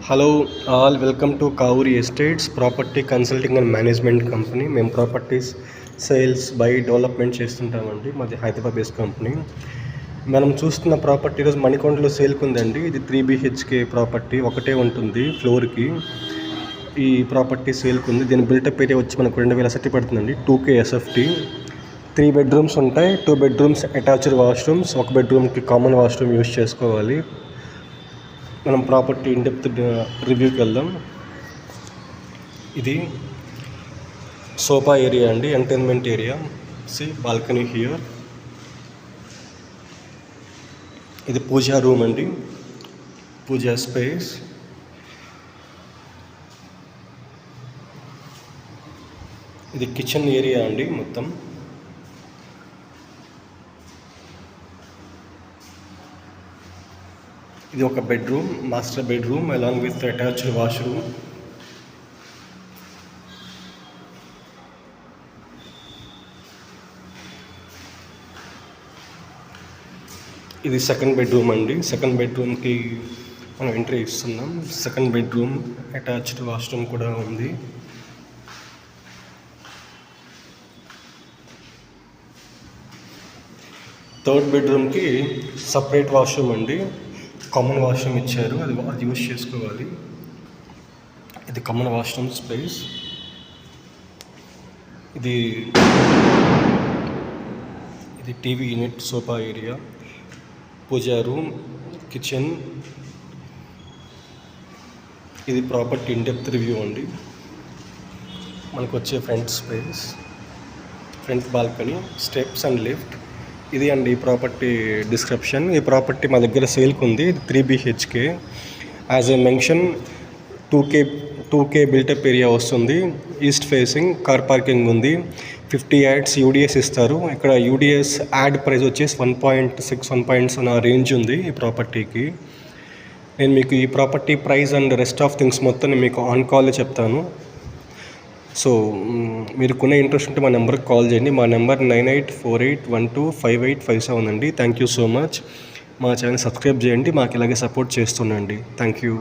Hello all, welcome to Kavuri estates property consulting and management company. మేము properties sales by development చేస్తుంటామండి. మాది Hyderabad based company. మనం చూస్తున్న property ఈరోజు మణికొండలో సేల్కి ఉందండి. ఇది 3 BHK ప్రాపర్టీ, ఒకటే ఉంటుంది ఫ్లోర్కి. ఈ ప్రాపర్టీ సేల్కి ఉంది. దీని బిల్టప్ ఏరియా వచ్చి మనకు 2000 SFT పడుతుందండి. 2K SFT. 3 బెడ్రూమ్స్ ఉంటాయి. 2 బెడ్రూమ్స్ అటాచ్డ్ వాష్రూమ్స్, ఒక బెడ్రూమ్కి కామన్ వాష్రూమ్ యూజ్ చేసుకోవాలి. మనం ప్రాపర్టీ ఇన్ డెప్త్ రివ్యూకి వెళ్దాం. ఇది సోఫా ఏరియా అండి, ఎంటర్టైన్మెంట్ ఏరియా. Balcony here. ఇది పూజా రూమ్ అండి, పూజా స్పేస్. ఇది కిచెన్ ఏరియా అండి మొత్తం. ఇది ఒక bedroom, master bedroom along with attached washroom. ఇది సెకండ్ బెడ్రూమ్ అండి. సెకండ్ బెడ్రూమ్కి మనం ఎంట్రీ ఇస్తున్నాం. సెకండ్ బెడ్రూమ్ అటాచ్డ్ వాష్రూమ్ కూడా ఉంది. థర్డ్ బెడ్రూమ్కి సపరేట్ వాష్రూమ్ అండి, కామన్ వాష్రూమ్ ఇచ్చారు, అది యూజ్ చేసుకోవాలి. ఇది కామన్ వాష్రూమ్ స్పేస్. ఇది టీవీ యూనిట్, సోఫా ఏరియా, పూజా రూమ్, కిచెన్. ఇది ప్రాపర్టీ ఇన్ డెప్త్ రివ్యూ అండి. మనకు వచ్చే front space, front balcony, steps and lift. ఇది అండి ఈ ప్రాపర్టీ డిస్క్రిప్షన్. ఈ ప్రాపర్టీ మా దగ్గర సేల్కి ఉంది. ఇది 3 BHK. As a mention 2K built-up area వస్తుంది. ఈస్ట్ ఫేసింగ్, కార్ పార్కింగ్ ఉంది. 50 యాడ్స్ UDS ఇస్తారు. ఇక్కడ UDS యాడ్ ప్రైస్ వచ్చేసి 1.6, 1.7 రేంజ్ ఉంది ఈ ప్రాపర్టీకి. నేను మీకు ఈ property price and rest of things మొత్తం నేను మీకు ఆన్ కాల్లో చెప్తాను. సో మీరు కొనే ఇంట్రెస్ట్ ఉంటే మా నెంబర్కి కాల్ చేయండి. మా నెంబర్ 9848125857 అండి. Thank you so much. మా ఛానల్ సబ్స్క్రైబ్ చేయండి, మాకు ఇలాగే సపోర్ట్ చేస్తుండండి. Thank you.